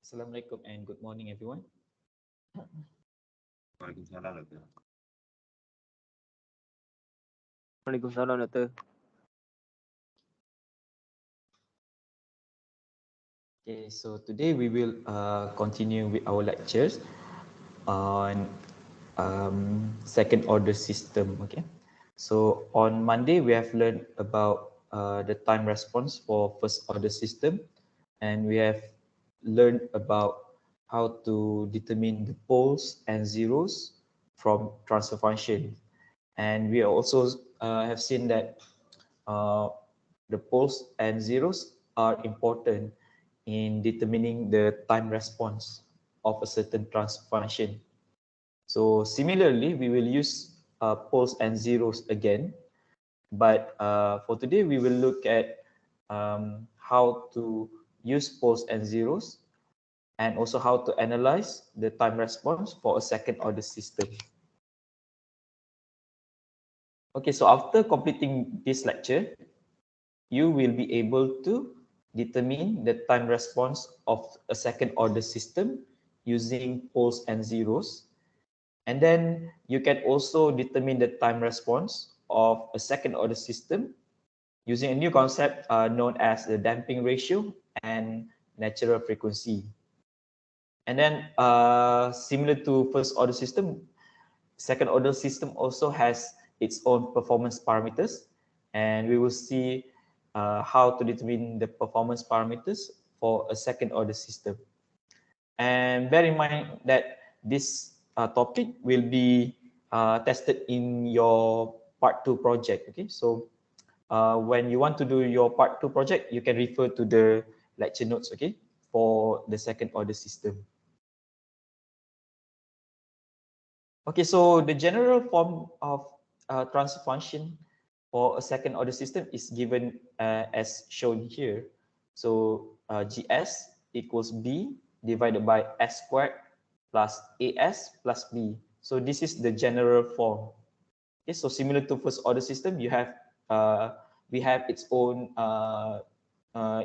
Assalamualaikum and good morning, everyone. Waalaikumsalam, Doktor. Waalaikumsalam, Doktor. Okay, so today we will continue with our lectures on second order system. Okay, so on Monday we have learned about the time response for first order system, and we have learned about how to determine the poles and zeros from transfer function, and we also have seen that uh, the poles and zeros are important in determining the time response of a certain transfer function. So similarly, we will use poles and zeros again, but for today we will look at how to use poles and zeros and also how to analyze the time response for a second order system. Okay, so after completing this lecture, you will be able to determine the time response of a second order system using poles and zeros. And then you can also determine the time response of a second order system using a new concept known as the damping ratio and natural frequency. And then similar to first order system, second order system also has its own performance parameters, and we will see how to determine the performance parameters for a second order system. And bear in mind that this topic will be tested in your part 2 project. Okay, so when you want to do your part 2 project, you can refer to the lecture notes, okay, for the second order system. Okay, so the general form of transfer function for a second order system is given as shown here. So GS equals B divided by S squared plus AS plus B. So this is the general form. Okay, so similar to first order system, you have we have its own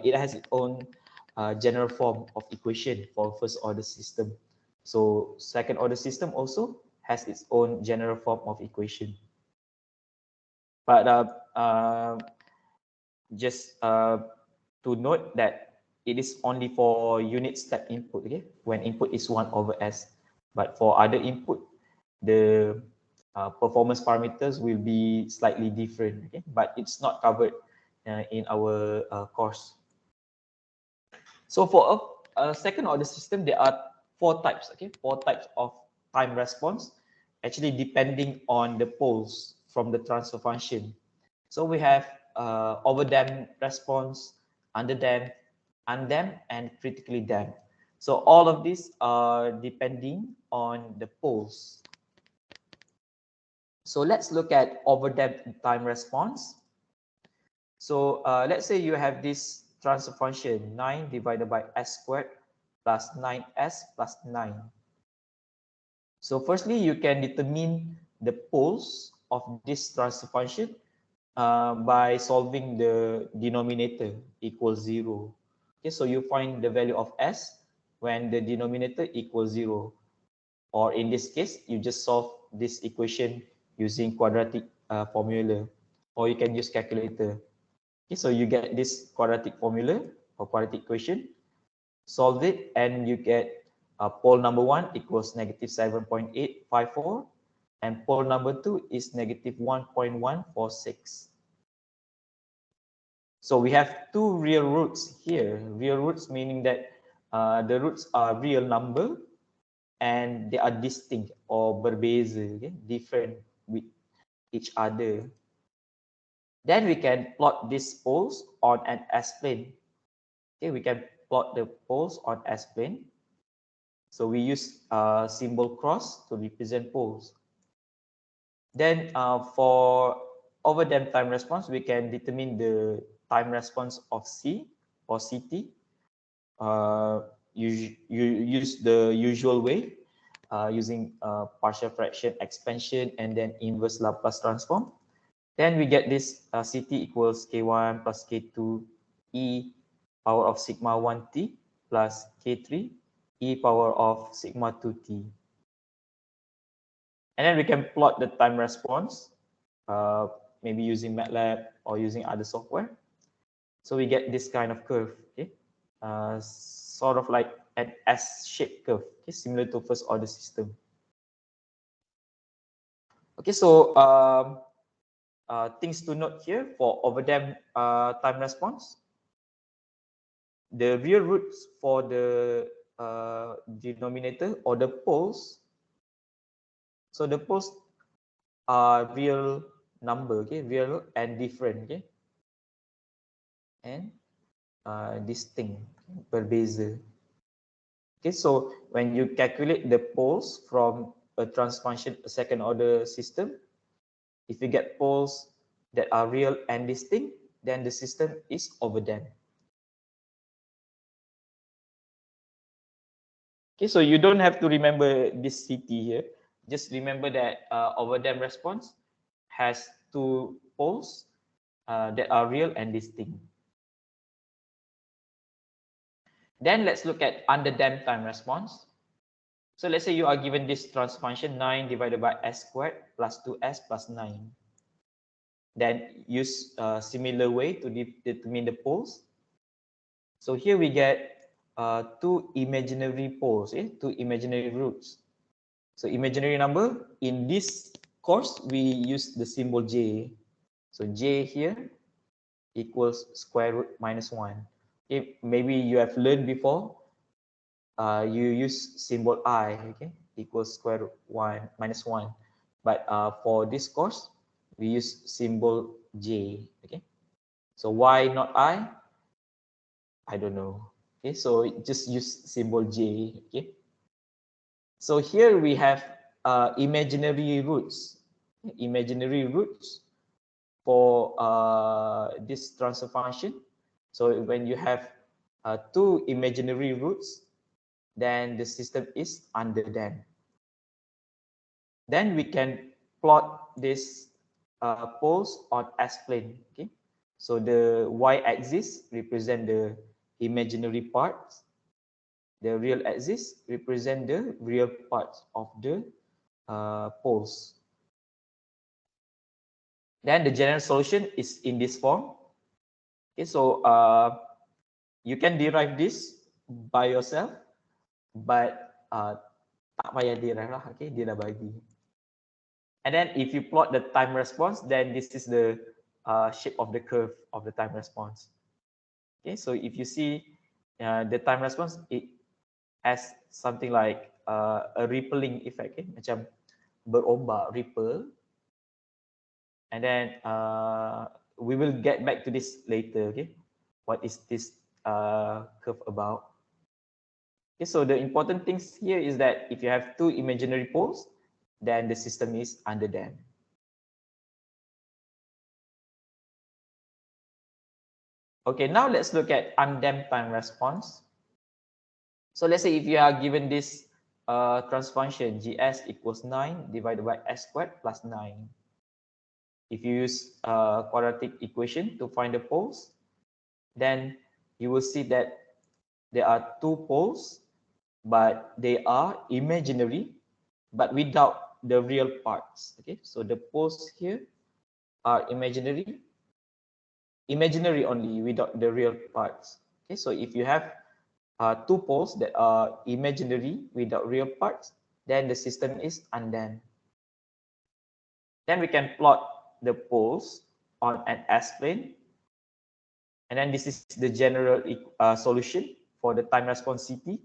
it has its own general form of equation for first order system. So second order system also has its own general form of equation. But just to note that it is only for unit step input, okay, when input is 1 over S. But for other input, the performance parameters will be slightly different, okay, but it's not covered in our course. So for a second order system, there are four types, okay, four types of time response, actually depending on the poles from the transfer function. So we have overdamped response, underdamped, undamped, and critically damped. So all of these are depending on the poles. So let's look at overdamped time response. So let's say you have this transfer function 9 divided by s squared plus 9s plus 9. So firstly, you can determine the poles of this transfer function by solving the denominator equals 0. Okay, so you find the value of s when the denominator equals 0. Or in this case, you just solve this equation using quadratic formula, or you can use calculator. Okay, so you get this quadratic formula or quadratic equation, solve it, and you get pole number 1 equals negative 7.854, and pole number 2 is negative 1.146. So we have two real roots here. Real roots meaning that the roots are real number and they are distinct or berbeza, okay? Different with each other. Then we can plot these poles on an S-plane. Okay, we can plot the poles on S-plane. So we use symbol cross to represent poles. Then for overdamped time response, we can determine the time response of C or CT. You use the usual way using partial fraction expansion and then inverse Laplace transform. Then we get this CT equals K1 plus K2 e power of sigma 1t plus K3 e power of sigma 2t. And then we can plot the time response, maybe using MATLAB or using other software. So we get this kind of curve, okay? Sort of like an S-shaped curve, okay? Similar to first order system. Okay, so things to note here for overdamped time response. The real roots for the denominator or the poles. So the poles are real number, okay, real and different, okay, and distinct, berbeza. Okay, so when you calculate the poles from a transfunction second order system, if you get poles that are real and distinct, then the system is overdamped. Okay, so you don't have to remember this CT here. Just remember that overdamped response has two poles that are real and distinct. Then let's look at underdamped time response. So let's say you are given this transfunction 9 divided by s squared plus 2s plus 9. Then use a similar way to determine the poles. So here we get two imaginary poles, two imaginary roots. So imaginary number, in this course, we use the symbol j. So j here equals square root minus 1. Okay, maybe you have learned before, you use symbol I, okay, equals square root 1 minus 1. But for this course, we use symbol j, okay. So why not I? I don't know. Okay, so just use symbol j, okay. So here we have imaginary roots. Imaginary roots for this transfer function. So when you have two imaginary roots, then the system is underdamped. Then we can plot this poles on S-plane. Okay, so the y-axis represent the imaginary parts. The real axis represent the real parts of the poles. Then the general solution is in this form. Okay, so you can derive this by yourself, but tak payah derive lah. Okay, dia dah bagi. And then if you plot the time response, then this is the shape of the curve of the time response. Okay, so if you see the time response, it has something like a rippling effect, okay? Macam berombak, ripple. And then we will get back to this later, okay? What is this curve about? Okay, so the important things here is that if you have two imaginary poles, then the system is underdamped. Okay, now let's look at undamped time response. So let's say if you are given this transfunction gs equals 9 divided by s squared plus 9. If you use quadratic equation to find the poles, then you will see that there are two poles, but they are imaginary, but without the real parts. Okay, so the poles here are imaginary only without the real parts. Okay, so if you have two poles that are imaginary without real parts, then the system is undamped. Then we can plot the poles on an S-plane. And then this is the general solution for the time response CT.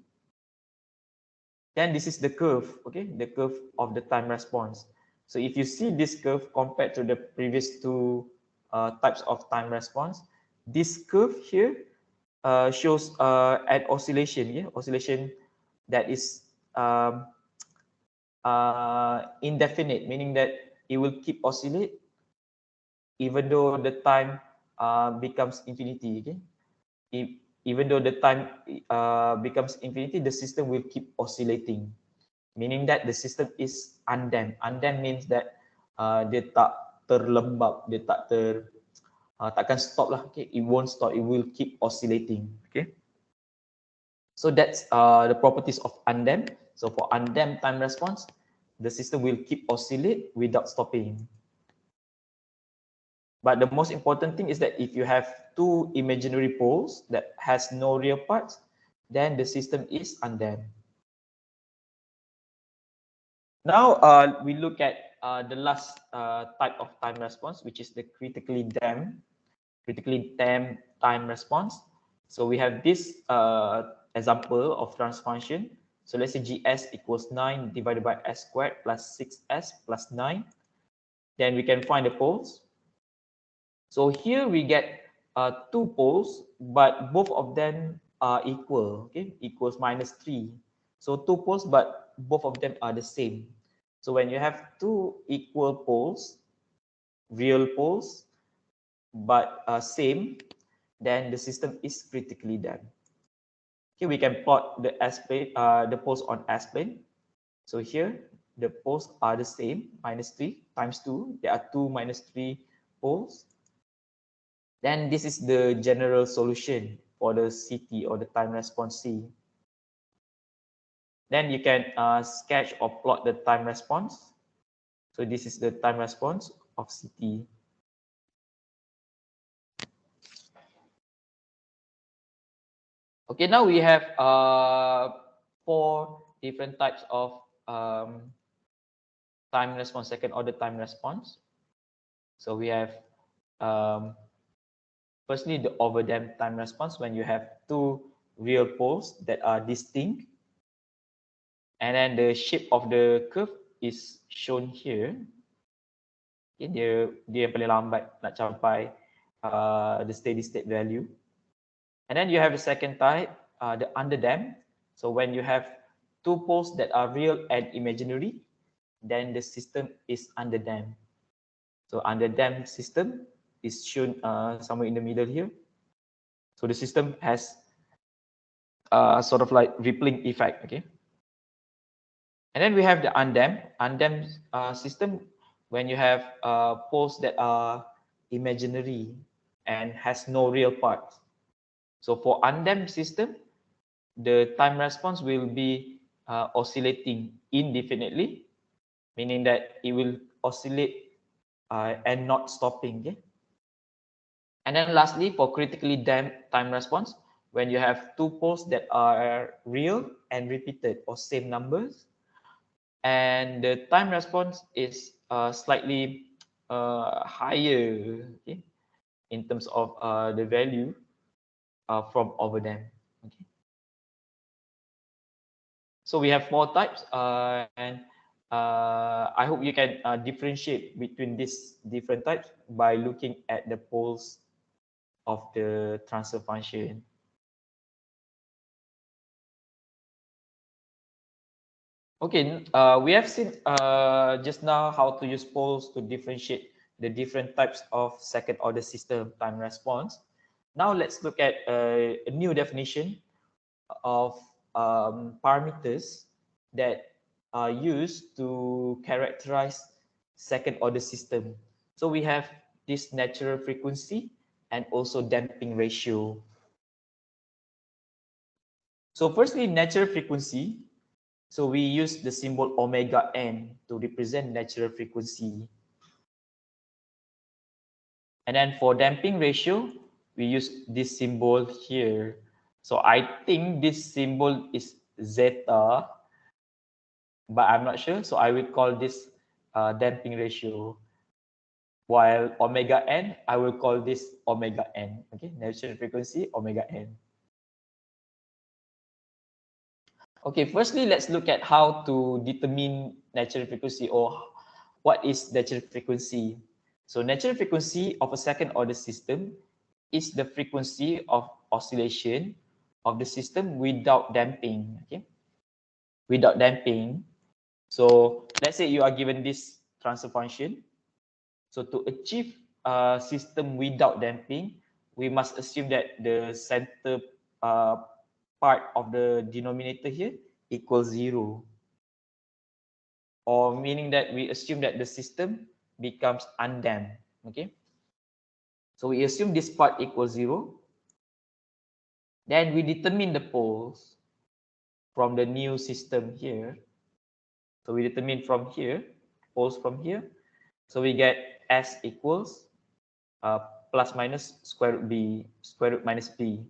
Then this is the curve, okay, the curve of the time response. So if you see this curve compared to the previous two types of time response, this curve here shows an oscillation, oscillation that is indefinite, meaning that it will keep oscillate even though the time becomes infinity. Okay, even though the time becomes infinity, the system will keep oscillating, meaning that the system is undamped. Undamped means that dia tak terlembab, dia tak takkan stop lah. Okay, it won't stop, it will keep oscillating. Okay, So that's the properties of undamped. So for undamped time response, the system will keep oscillate without stopping. But the most important thing is that if you have two imaginary poles that has no real parts, then the system is undamped. Now we look at the last type of time response, which is the critically damped time response. So we have this example of transfer function. So let's say gs equals 9 divided by s squared plus 6s plus 9. Then we can find the poles. So here we get two poles, but both of them are equal, okay? Equals -3. So two poles, but both of them are the same. So when you have two equal poles, real poles, but same, then the system is critically damped. Okay, we can plot the S-plane, the poles on S-plane. So here, the poles are the same, -3 times 2. There are two -3 poles. Then this is the general solution for the CT or the time response C. Then you can sketch or plot the time response. So this is the time response of CT. Okay, now we have four different types of time response, second order time response. So we have firstly the overdamped time response when you have two real poles that are distinct. And then the shape of the curve is shown here. Okay, dia yang paling lambat nak capai the steady state value. And then you have the second type, the underdamped. So when you have two poles that are real and imaginary, then the system is underdamped. So underdamped system is shown somewhere in the middle here. So the system has sort of like rippling effect, okay? And then we have the undamped system when you have poles that are imaginary and has no real parts. So for undamped system, the time response will be oscillating indefinitely, meaning that it will oscillate and not stopping. Okay? And then lastly, for critically damped time response, when you have two poles that are real and repeated or same numbers, and the time response is slightly higher, okay, in terms of the value from overdamped. Okay. So we have four types, and I hope you can differentiate between these different types by looking at the poles of the transfer function. Okay, we have seen just now how to use poles to differentiate the different types of second order system time response. Now let's look at a new definition of parameters that are used to characterize second order system. So we have this natural frequency and also damping ratio. So firstly, natural frequency. So we use the symbol omega n to represent natural frequency. And then for damping ratio, we use this symbol here. So I think this symbol is zeta, but I'm not sure. So I will call this damping ratio. While omega n, I will call this omega n. Okay, natural frequency, omega n. Okay, firstly, let's look at how to determine natural frequency or what is natural frequency. So natural frequency of a second order system is the frequency of oscillation of the system without damping. Okay, without damping. So let's say you are given this transfer function. So to achieve a system without damping, we must assume that the center part of the denominator here equals 0. Or meaning that we assume that the system becomes undamped. Okay. So we assume this part equals 0. Then we determine the poles. from the new system here. So we determine from here, poles from here. So we get S equals plus minus square root B, square root minus B.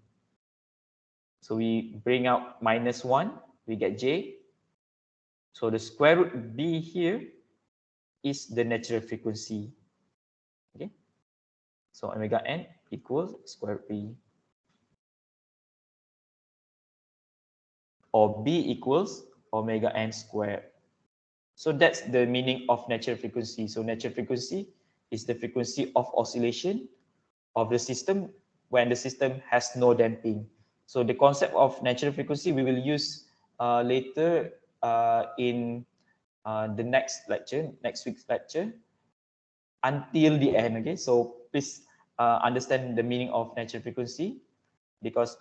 So we bring out minus 1, we get J. So the square root B here is the natural frequency. Okay. So omega n equals square root B. Or B equals omega n squared. So that's the meaning of natural frequency. So natural frequency is the frequency of oscillation of the system when the system has no damping. So the concept of natural frequency we will use later in the next lecture, next week's lecture, until the end. Okay, so please understand the meaning of natural frequency because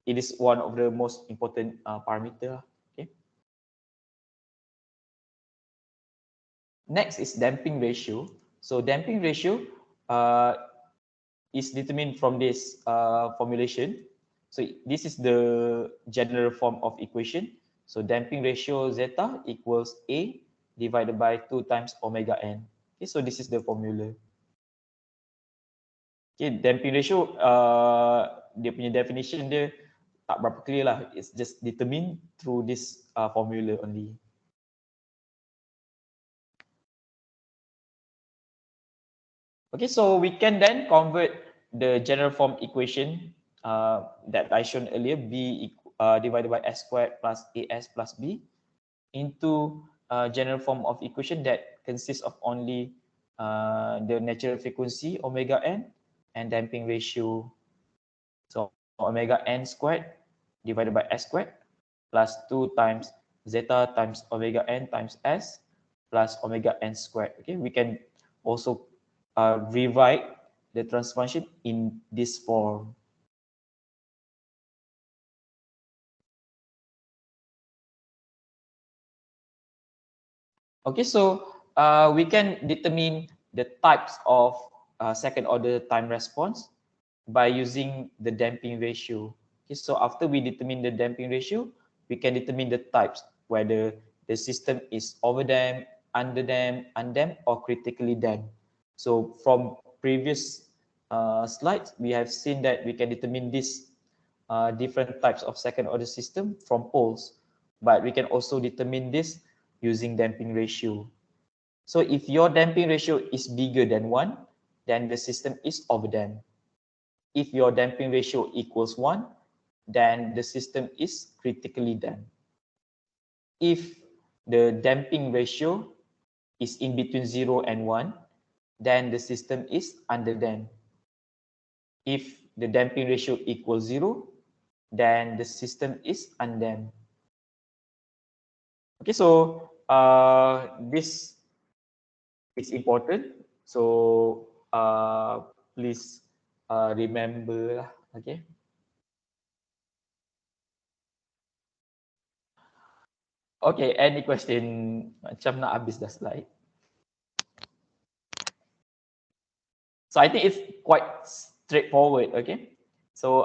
it is one of the most important parameter. Okay. Next is damping ratio. So damping ratio is determined from this formulation. So this is the general form of equation. So damping ratio zeta equals A divided by 2 times omega n. Okay, so this is the formula. Okay, damping ratio dia punya definition dia tak berapa clear lah. It's just determined through this formula only. Okay, so we can then convert the general form equation that I shown earlier, B divided by S squared plus AS plus B, into a general form of equation that consists of only the natural frequency omega n and damping ratio. So omega n squared divided by S squared plus 2 times zeta times omega n times S plus omega n squared. Okay, we can also rewrite the transformation in this form. Okay, so we can determine the types of second order time response by using the damping ratio. Okay, so after we determine the damping ratio, we can determine the types, whether the system is overdamped, underdamped, undamped, or critically damped. So from previous slides, we have seen that we can determine these different types of second order system from poles, but we can also determine this using damping ratio. So if your damping ratio is bigger than 1, then the system is overdamped. If your damping ratio equals 1, then the system is critically damped. If the damping ratio is in between 0 and 1, then the system is underdamped. If the damping ratio equals 0, then the system is undamped. Okay, so this is important. So please remember, okay. Okay, any question? Macam nak habis dah slide. So I think it's quite straightforward, okay. So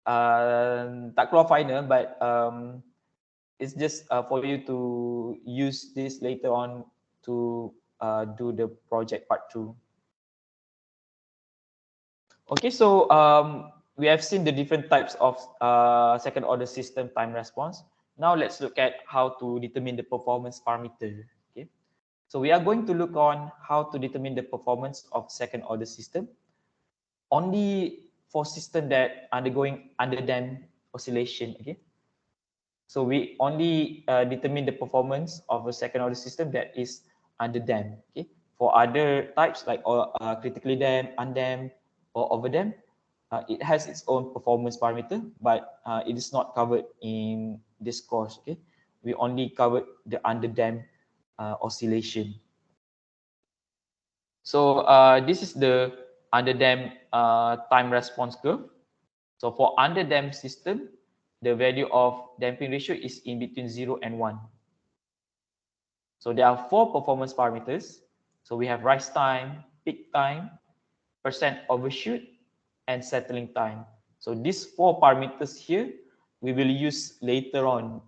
tak keluar final, but it's just for you to use this later on to do the project part 2. Okay, so we have seen the different types of second order system time response. Now let's look at how to determine the performance parameter. Okay, so we are going to look on how to determine the performance of second order system only for system that undergoing underdamped oscillation. Okay, so we only determine the performance of a second order system that is underdamped. Okay, for other types like critically damped, undamped, or overdamped, it has its own performance parameter, but it is not covered in this course. Okay, we only covered the underdamped oscillation. So this is the underdamped time response curve. So for underdamped system, the value of damping ratio is in between 0 and 1. So there are 4 performance parameters. So we have rise time, peak time, percent overshoot, and settling time. So these 4 parameters here, we will use later on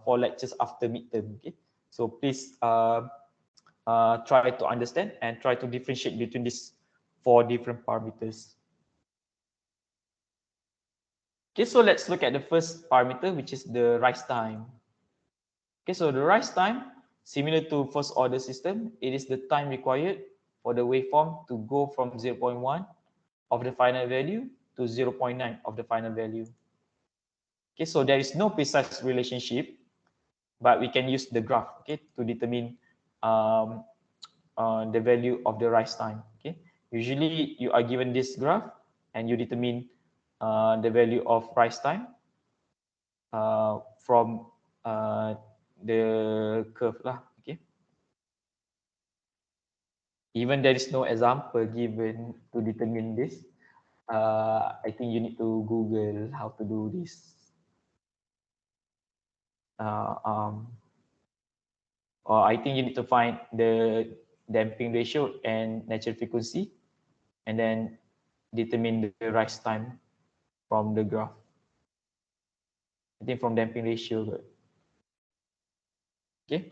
for lectures after midterm. Okay, so please try to understand and try to differentiate between these 4 different parameters. Okay, so let's look at the first parameter, which is the rise time. Okay, so the rise time, similar to first order system, it is the time required for the waveform to go from 0.1 of the final value to 0.9 of the final value. Okay, so there is no precise relationship, but we can use the graph, okay, to determine the value of the rise time. Okay, usually you are given this graph and you determine the value of rise time from the curve lah. Okay, even there is no example given to determine this. I think you need to Google how to do this. Or I think you need to find the damping ratio and natural frequency, and then determine the rise time from the graph. I think from damping ratio. But okay.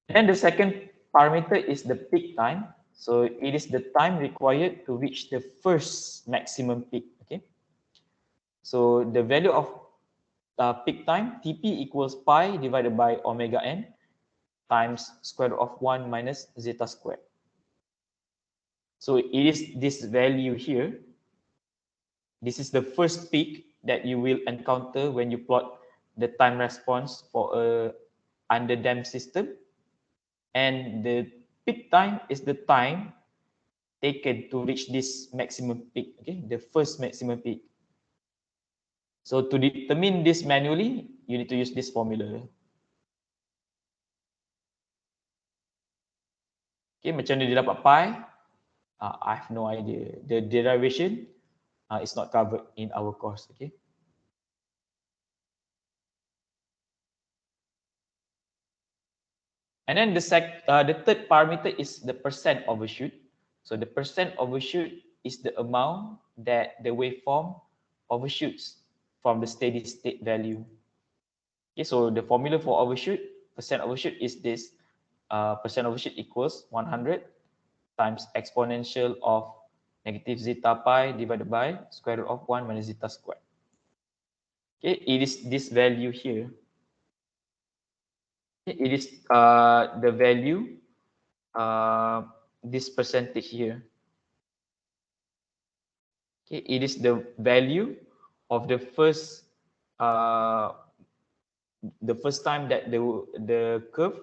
And the second parameter is the peak time. So it is the time required to reach the first maximum peak. Okay. So the value of peak time, Tp equals pi divided by omega n times square root of 1 minus zeta squared. So it is this value here. This is the first peak that you will encounter when you plot the time response for a underdamped system. And the peak time is the time taken to reach this maximum peak, okay, the first maximum peak. So to determine this manually, you need to use this formula. Okay, macam mana dia dapat pi? I have no idea. The derivation is not covered in our course, okay. And then the third parameter is the percent overshoot. So the percent overshoot is the amount that the waveform overshoots from the steady state value. Okay, so the formula for overshoot, percent overshoot is this. Percent overshoot equals 100 times exponential of negative zeta pi divided by square root of 1 minus zeta squared. Okay, it is this value here. It is the value, this percentage here. Okay, it is the value of the first time that the curve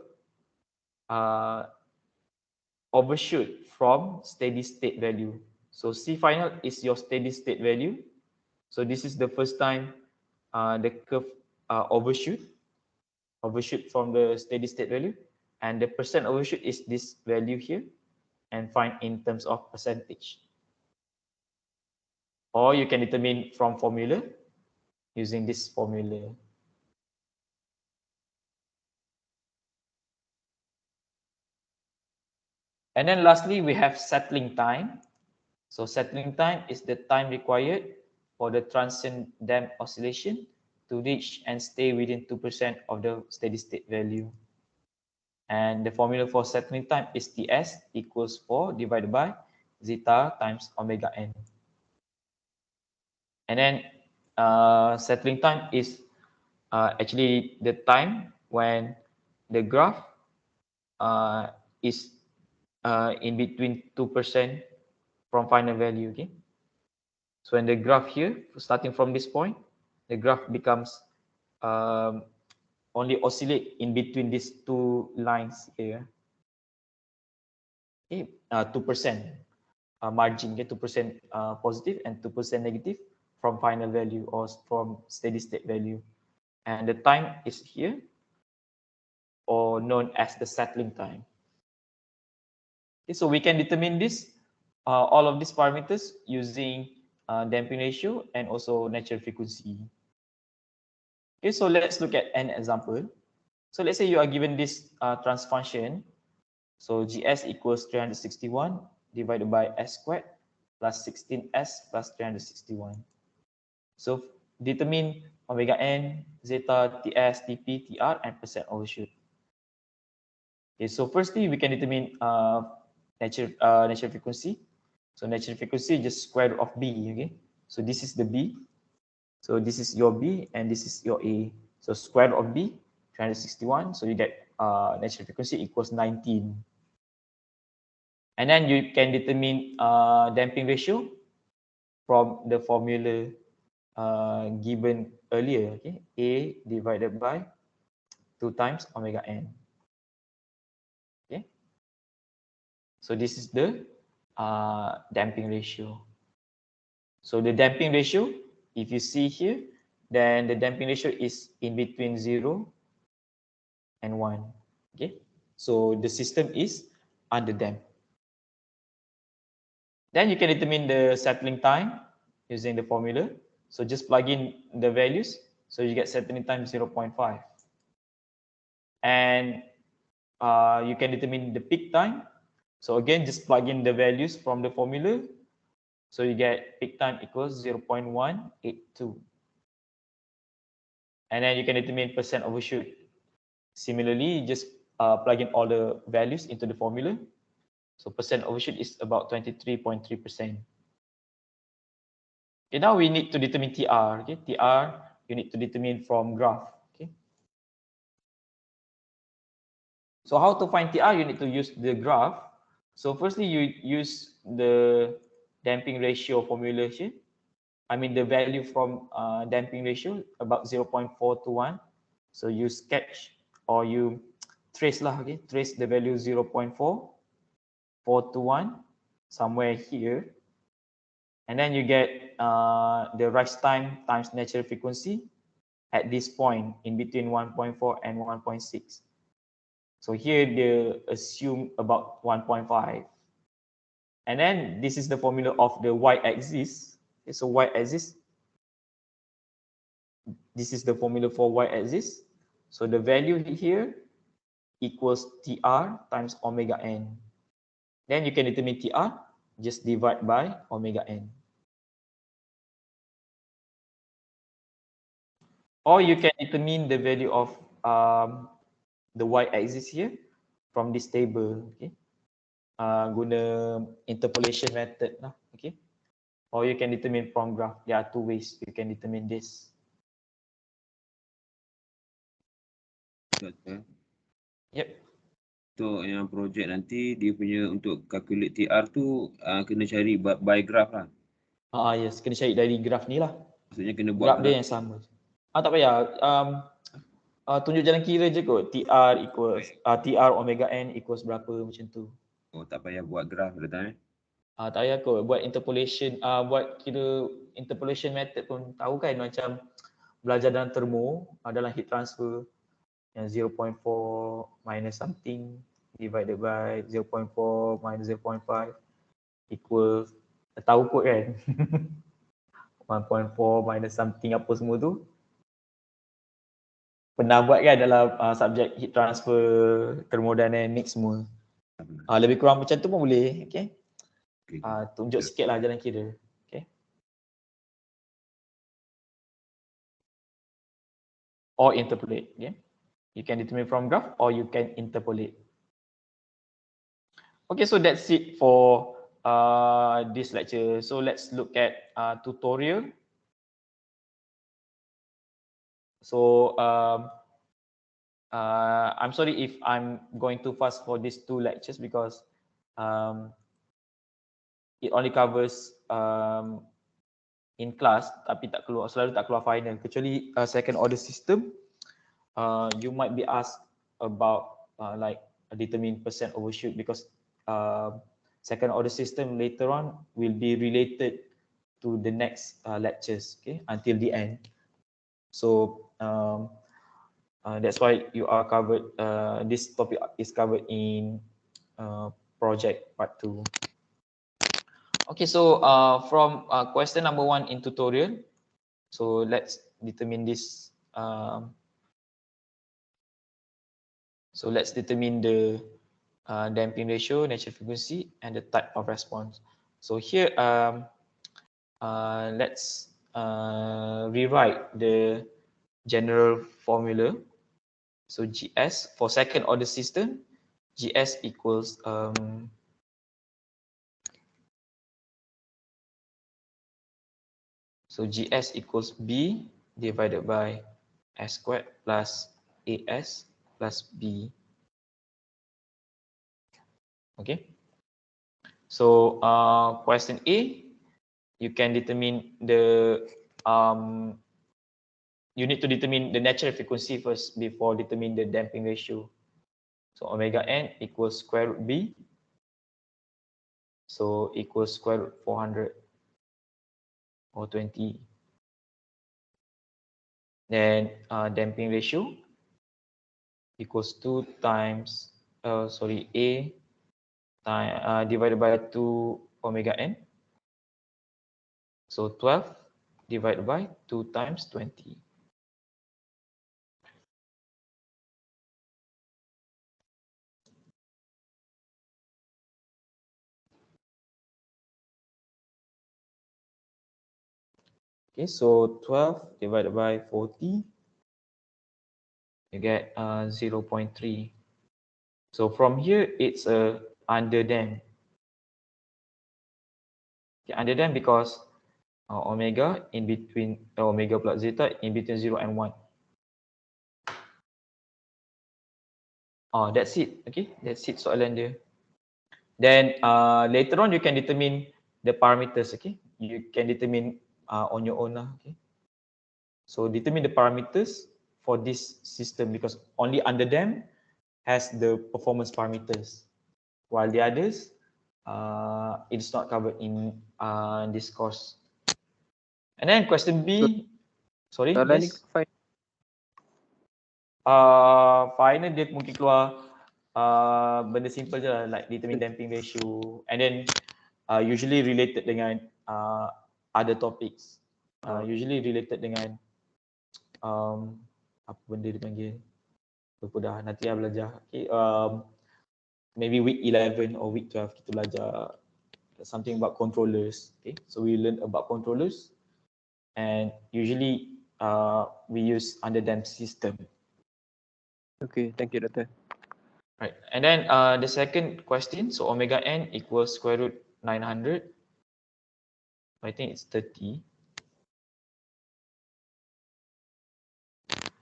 overshoot from steady state value. So C final is your steady state value. So this is the first time the curve overshoot from the steady state value, and the percent overshoot is this value here, and find in terms of percentage. Or you can determine from formula using this formula. And then lastly, we have settling time. So settling time is the time required for the transient damped oscillation to reach and stay within 2% of the steady state value. And the formula for settling time is Ts equals 4 divided by zeta times omega n. And then settling time is actually the time when the graph is in between 2% from final value. Okay, so when the graph here, starting from this point, the graph becomes only oscillate in between these two lines here. Okay, 2% margin, okay, 2% positive and 2% negative from final value or from steady state value. And the time is here, or known as the settling time. Okay, so we can determine this, all of these parameters using damping ratio and also natural frequency. Okay, so let's look at an example. So let's say you are given this trans function. So GS equals 361 divided by S squared plus 16s plus 361. So determine omega n, zeta, ts, tp, tr, and percent overshoot. Okay, so firstly we can determine natural frequency. So natural frequency just square root of b. Okay, so this is the b. So this is your b and this is your a. So square root of b 361. So you get natural frequency equals 19. And then you can determine damping ratio from the formula given earlier. Okay, a divided by 2 times omega n. Okay, so this is the damping ratio. So the damping ratio, if you see here, then the damping ratio is in between 0 and 1. Okay, so the system is underdamped. Then you can determine the settling time using the formula. So just plug in the values. So you get settling time 0.5. And you can determine the peak time. So again, just plug in the values from the formula. So you get peak time equals 0.182. And then you can determine percent overshoot. Similarly, just plug in all the values into the formula. So percent overshoot is about 23.3%. Okay, now we need to determine TR. Okay, TR you need to determine from graph. Okay. So how to find TR? You need to use the graph. So firstly, you use the damping ratio formula here. I mean the value from damping ratio about 0.4 to 1. So you sketch or you trace lah. Okay, trace the value 0.4, 4 to 1 somewhere here. And then you get the rise time times natural frequency at this point in between 1.4 and 1.6. So here they assume about 1.5. And then this is the formula of the y-axis. Okay, so y-axis, this is the formula for y-axis. So the value here equals TR times omega n. Then you can determine TR, just divide by omega n. Or you can determine the value of the y-axis here from this table. Okay, guna interpolation method lah. Okay, or you can determine from graph. There are two ways you can determine this. Yep. Untuk yang projek nanti dia punya untuk calculate TR tu kena cari by graph lah. Yes, kena cari dari graf ni lah. Maksudnya kena buat Graf dia yang sama. Tak payah. Tunjuk jalan kira je kot. TR equals TR omega n equals berapa macam tu. Oh, tak payah buat graph datang Tak payah kot. Buat interpolation, buat kira interpolation method pun tahu kan, macam belajar dalam termo, dalam heat transfer yang 0.4 minus something divided by 0.4 minus 0.5 equals, tahu kot kan. 1.4 minus something apa semua tu. Pernah buat kan dalam subjek heat transfer, thermodynamics semua. Lebih kurang macam tu pun boleh. Okay. Tunjuk sikit lah jalan kira. Okay. Or interpolate. Okay. You can determine from graph or you can interpolate. Okay, so that's it for this lecture. So let's look at tutorial. So I'm sorry if I'm going too fast for these two lectures because it only covers in class tapi selalu tak keluar final, kecuali second order system. You might be asked about like determine percent overshoot because second order system later on will be related to the next lectures, okay, until the end. So that's why you are covered. This topic is covered in project part 2. Okay, so from question number 1 in tutorial, so let's determine this. So let's determine the damping ratio, natural frequency, and the type of response. So here, let's rewrite the general formula. So GS for second order system, GS equals so GS equals B divided by S squared plus AS plus B. Okay. So question A, you can determine the you need to determine the natural frequency first before determine the damping ratio. So omega n equals square root B. So equals square root 400 or 20. Then damping ratio equals 2 times A time, divided by 2 omega n. So 12 divided by 2 times 20. Okay, so 12 divided by 40, you get 0.3. So from here, it's a underdamped. Okay, underdamped because omega in between omega plus zeta in between 0 and 1. That's it. Okay, that's it soalan dia. Then later on you can determine the parameters. Okay, you can determine on your own lah. Okay, so determine the parameters for this system because only underdamped has the performance parameters, while the others it's not covered in this course. And then question B, sorry, Soalan ni yes. fine. Final dia mungkin keluar benda simple je lah, like determine damping ratio, and then usually related dengan other topics. Usually related dengan apa benda dia panggil, lupa dah, nanti lah belajar. Okay, maybe week 11 or week 12 kita belajar something about controllers. Okay, so we learn about controllers, and usually we use underdamped system. Okay, thank you, Doctor. Right, and then the second question, so omega n equals square root 900. I think it's 30.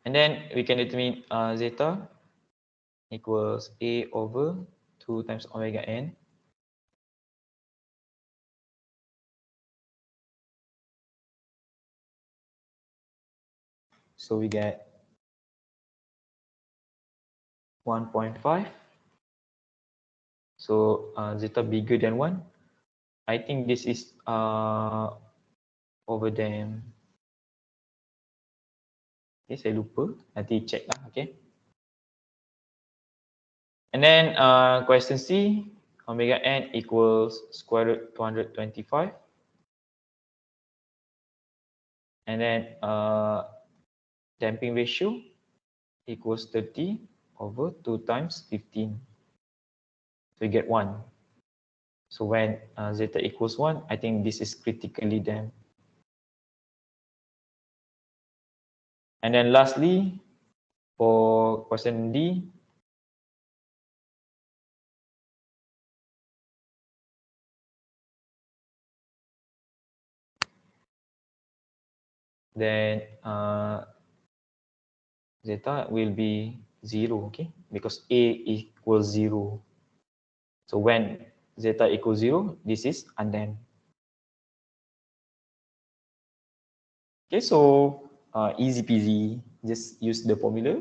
And then we can determine zeta equals A over 2 times omega n. So we get 1.5. So zeta bigger than 1. I think this is overdamped. Okay, saya lupa. Nanti check lah, okay. And then question C, omega n equals square root 225. And then damping ratio equals 30 over 2 times 15. So we get 1. So when zeta equals 1, I think this is critically damped. And then lastly, for question D, then zeta will be 0, okay? Because A equals 0. So when zeta equals 0, this is undamped. Okay, so easy peasy, just use the formula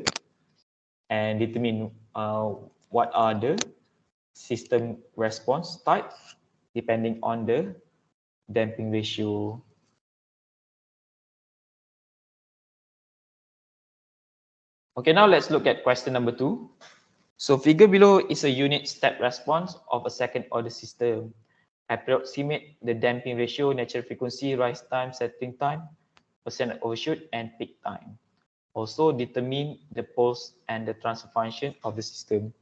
and determine what are the system response type depending on the damping ratio. Okay, now let's look at question number 2. So figure below is a unit step response of a second order system. Approximate the damping ratio, natural frequency, rise time, setting time, percent overshoot, and peak time. Also determine the pulse and the transfer function of the system.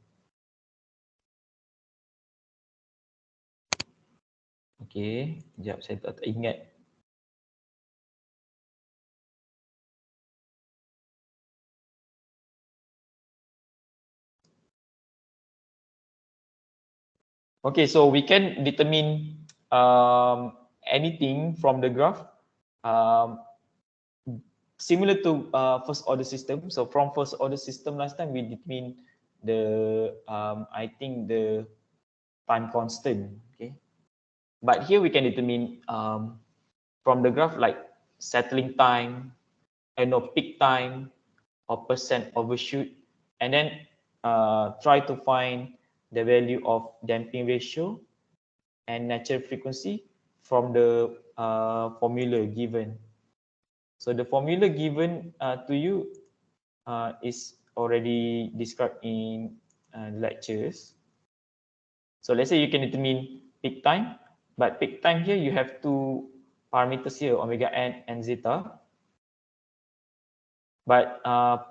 Okay, sekejap saya tak ingat. Okay, so we can determine anything from the graph similar to first order system. So from first order system last time we determine the I think the time constant. Okay, but here we can determine from the graph like settling time, peak time, or percent overshoot, and then try to find the value of damping ratio and natural frequency from the formula given. So the formula given to you is already described in lectures. So let's say you can determine peak time, but peak time here you have two parameters here, omega n and zeta. But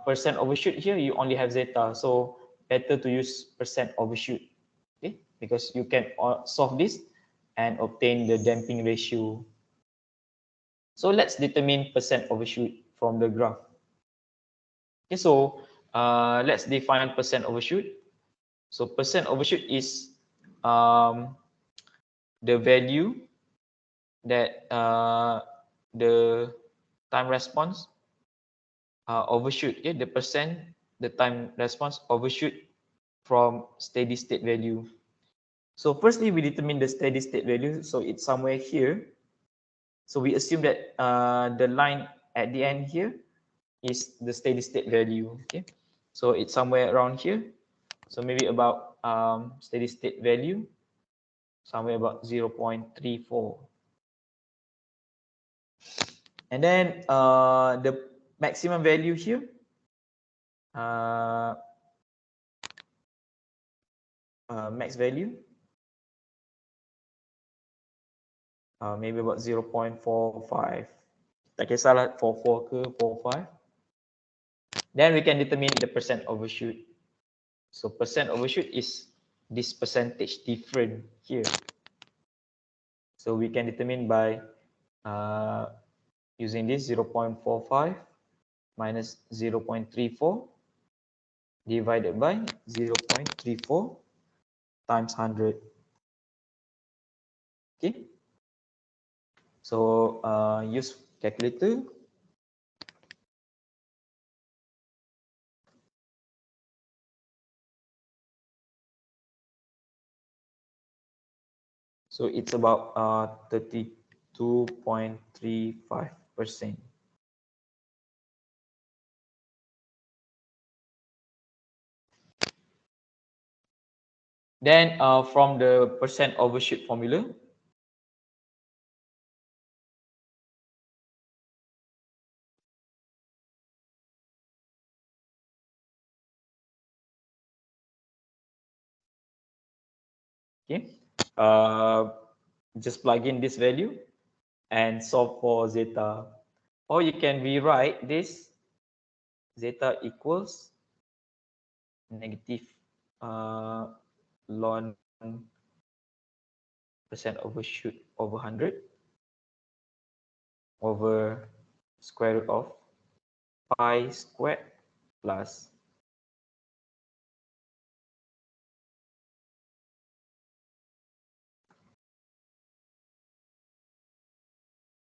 percent overshoot here you only have zeta, so better to use percent overshoot, okay? Because you can solve this and obtain the damping ratio. So let's determine percent overshoot from the graph. Okay, so let's define percent overshoot. So percent overshoot is the value that the time response overshoot, okay, the percent the time response overshoot from steady state value. So firstly, we determine the steady state value. So it's somewhere here. So we assume that the line at the end here is the steady state value. Okay, so it's somewhere around here. So maybe about steady state value, somewhere about 0.34. And then the maximum value here, max value, maybe about 0.45. Tak kisahlah 44 ke 45. Then we can determine the percent overshoot. So percent overshoot is this percentage different here. So we can determine by using this 0.45 minus 0.34 divided by 0.34 times 100. Okay. So use calculator. So it's about 32.35%. Then from the percent overshoot formula, okay, just plug in this value and solve for zeta. Or you can rewrite this zeta equals negative ln percent overshoot over 100 over square root of pi squared plus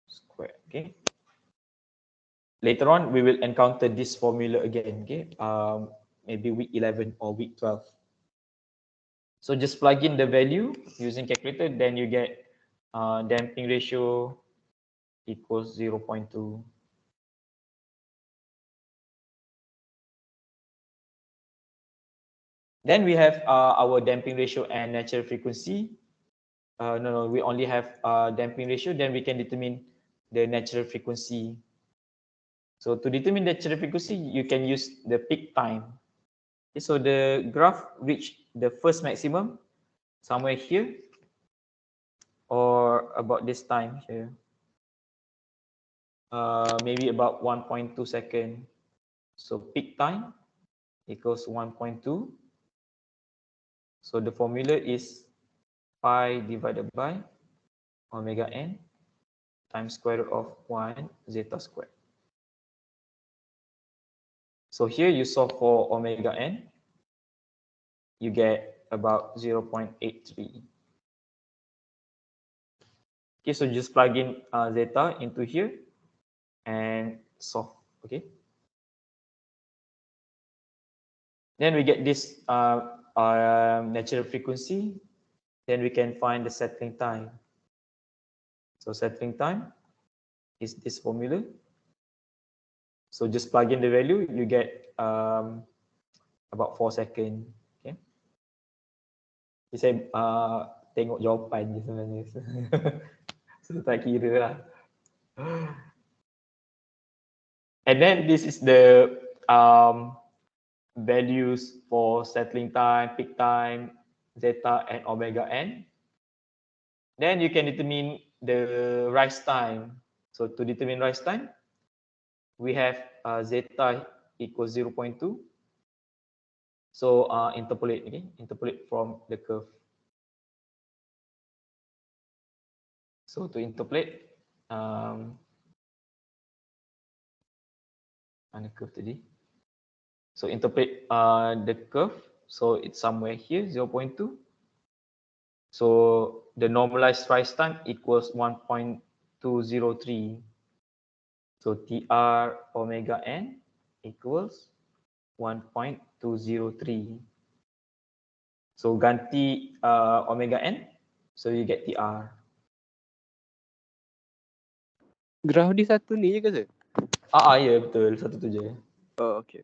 square. Okay. Later on, we will encounter this formula again. Okay. Maybe week 11 or week 12. So just plug in the value using calculator, then you get damping ratio equals 0.2. Then we have our damping ratio and natural frequency. No, we only have damping ratio. Then we can determine the natural frequency. So to determine the natural frequency, you can use the peak time. Okay, so the graph reached the first maximum somewhere here or about this time here. Maybe about 1.2 second. So peak time equals 1.2. So the formula is pi divided by omega n times square root of 1 zeta squared. So here you solve for omega n, you get about 0.83. Okay, so just plug in zeta into here and solve. Okay. Then we get this natural frequency. Then we can find the settling time. So settling time is this formula. So just plug in the value, you get about 4 seconds. Okay. Saya tengok jawapan je sebenarnya. So tak kira lah. And then this is the values for settling time, peak time, zeta, and omega n. Then you can determine the rise time. So to determine rise time, we have zeta equals 0.2. So interpolate, okay? Interpolate from the curve. So to interpolate, mana curve tadi? So interpolate the curve. So it's somewhere here, 0.2. So the normalized rise time equals 1.203. So TR omega n equals 1.203. So ganti omega n, so you get TR. Graf di satu ni je ke sir? Ya betul, satu tu je. Oh, okay.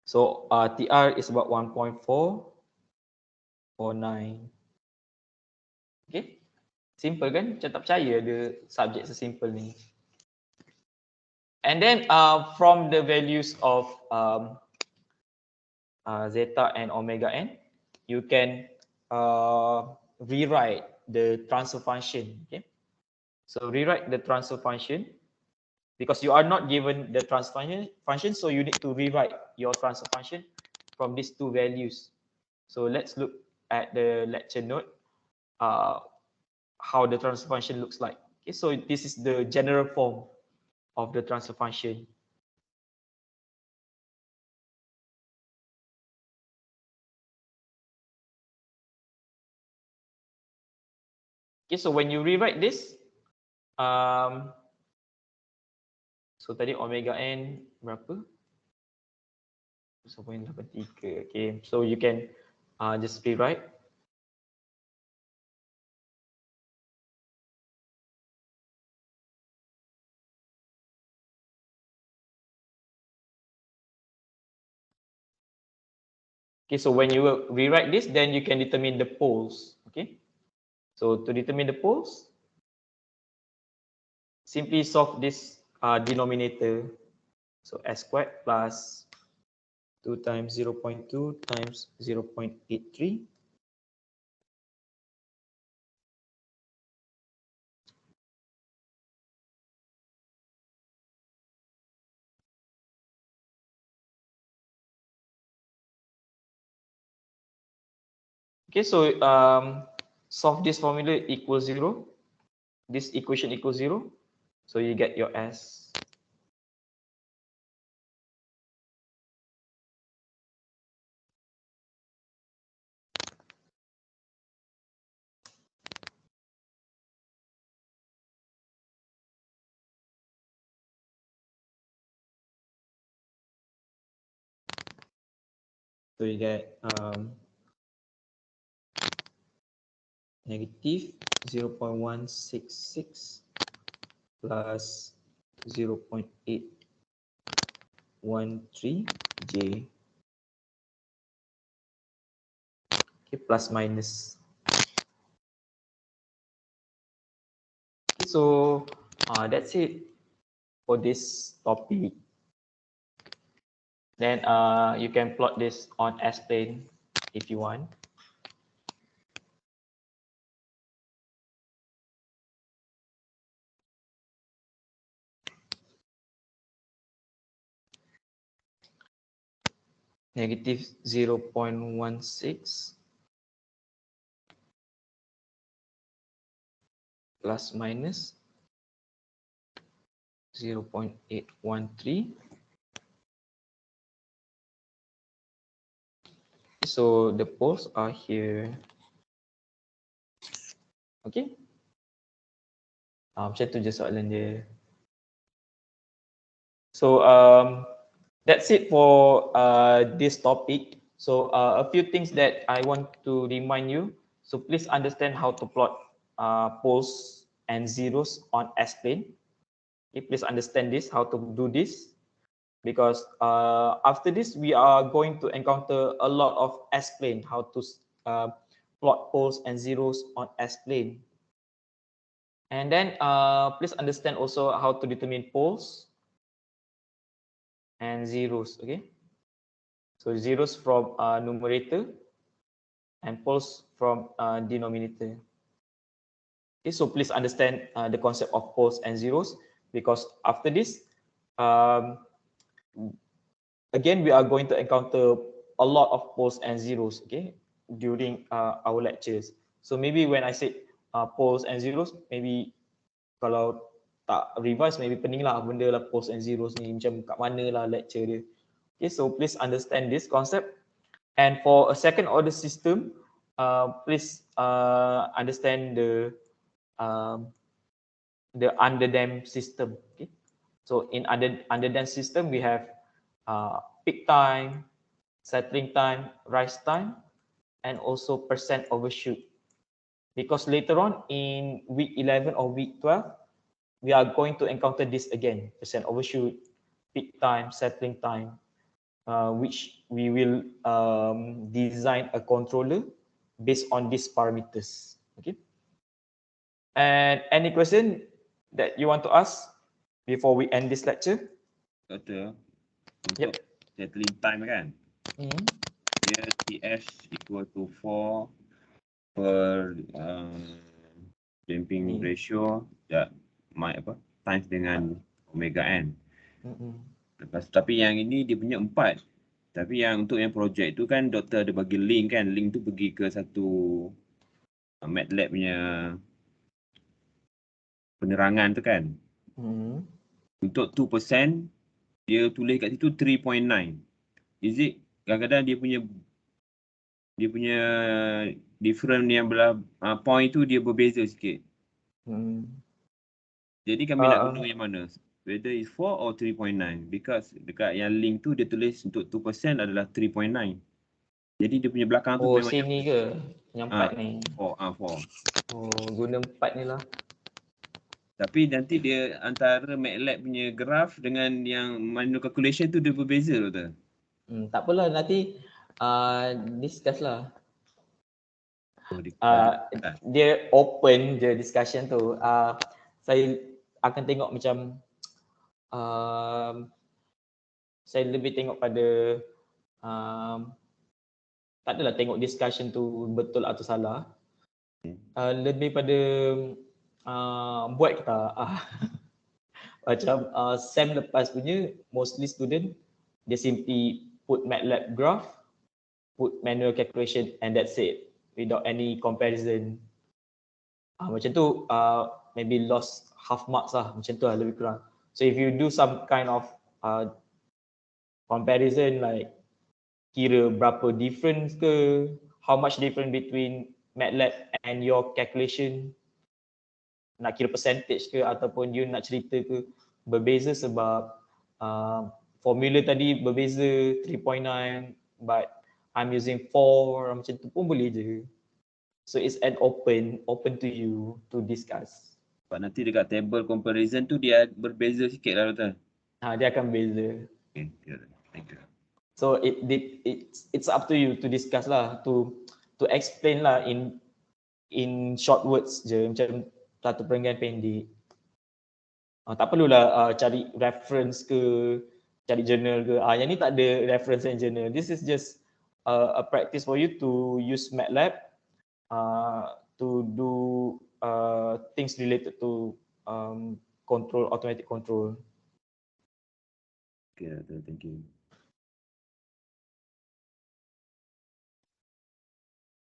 So TR is about 1.449. Okay, simple kan? Macam tak percaya ada subjek sesimpel ni. And then from the values of zeta and omega n, you can rewrite the transfer function. Okay, so rewrite the transfer function because you are not given the transfer function, so you need to rewrite your transfer function from these two values. So let's look at the lecture note, how the transfer function looks like. Okay, so this is the general form of the transfer function. Okay, so when you rewrite this, so tadi omega n berapa? 1.83. Okay, so you can just rewrite. Okay, so when you rewrite this, then you can determine the poles. Okay, so to determine the poles, simply solve this denominator. So s squared plus 2 times 0.2 times 0.83. Okay, so solve this formula equals 0. This equation equals 0. So you get your S. So you get negative 0.166 plus 0.813 J. Okay, plus minus. Okay, so that's it for this topic. Then you can plot this on S-plane if you want. Negative 0.16 plus minus 0.813. So the poles are here. Okay. Macam tu je soalan dia. So that's it for this topic. So a few things that I want to remind you. So please understand how to plot poles and zeros on S-plane. Okay, please understand this, how to do this, because after this we are going to encounter a lot of S-plane, how to plot poles and zeros on S-plane. And then please understand also how to determine poles and zeros. Okay, so zeros from numerator and poles from denominator. Okay, so please understand the concept of poles and zeros, because after this again we are going to encounter a lot of poles and zeros, okay, during our lectures. So maybe when I said poles and zeros, maybe kalau tak revise, maybe pening lah benda lah poles and zeros ni, macam kat mana lah lecture dia. Okay, so please understand this concept. And for a second order system, please understand the underdamped system. Okay, so in underdamped system we have peak time, settling time, rise time, and also percent overshoot. Because later on in week 11 or week 12, we are going to encounter this again, percent overshoot, peak time, settling time, which we will design a controller based on these parameters. Okay. And any question that you want to ask before we end this lecture? Doktor, untuk settling time kan, dia TS equal to 4 per damping ratio times dengan omega n. Lepas tapi yang ini dia punya 4. Tapi yang untuk yang projek tu kan doktor ada bagi link kan, link tu pergi ke satu MATLAB punya penerangan tu kan. Untuk 2% dia tulis kat situ 3.9. Is it kadang-kadang dia punya different yang belah point tu dia berbeza sikit. Jadi kami nak guna yang mana? Whether it's 4 or 3.9, because dekat yang link tu dia tulis untuk 2% adalah 3.9. Jadi dia punya belakang tu memang sini ke? Yang 4 ni. 4. Guna 4 ni lah. Tapi nanti dia antara MATLAB punya graph dengan yang manual calculation tu dia berbeza tu. Tak apalah, nanti discuss lah. Dia open je discussion tu. Saya akan tengok macam saya lebih tengok pada tak adalah tengok discussion tu betul atau salah. Lebih pada buat kita macam SEM lepas punya mostly student dia simply put MATLAB graph, put manual calculation, and that's it without any comparison. Macam tu maybe lost half marks lah, macam tu lah lebih kurang. So if you do some kind of comparison like kira berapa difference ke, how much difference between MATLAB and your calculation, nak kira percentage ke ataupun you nak cerita ke berbeza sebab formula tadi berbeza 3.9 but I'm using 4, macam tu pun boleh je. So it's an open to you to discuss. Sebab nanti dekat table comparison tu dia berbeza sikit lah Doktor. Dia akan beza. Okay, thank you. So it's up to you to discuss lah, to explain lah in short words je, macam satu perenggan pendek. Tak perlulah cari reference ke, cari journal ke. Yang ni tak ada reference and journal. This is just a practice for you to use MATLAB to do things related to automatic control. Okay, thank you.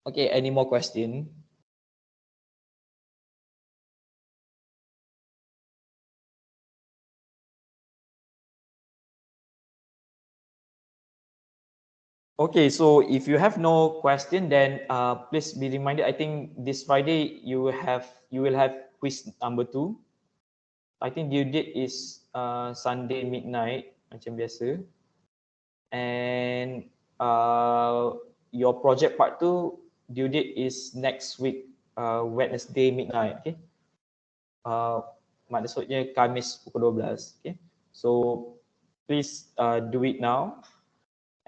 Okay, any more question? Okay, so if you have no question, then please be reminded. I think this Friday you will have quiz number 2. I think due date is Sunday midnight macam biasa. And your project part 2 due date is next week Wednesday midnight. Okay. Maksudnya Khamis pukul 12. Okay. So please do it now.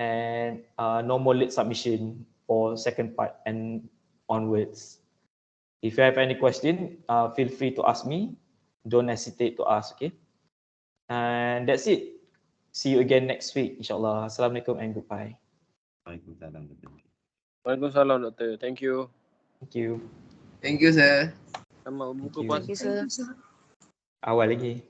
And no more late submission for second part and onwards. If you have any question, feel free to ask me. Don't hesitate to ask, okay? And that's it. See you again next week, insyaAllah. Assalamualaikum and goodbye. Waalaikumsalam. Waalaikumsalam, Doktor. Thank you. Thank you. Thank you, sir. Selamat berbuka you. puasa. Thank you, sir. Awal lagi.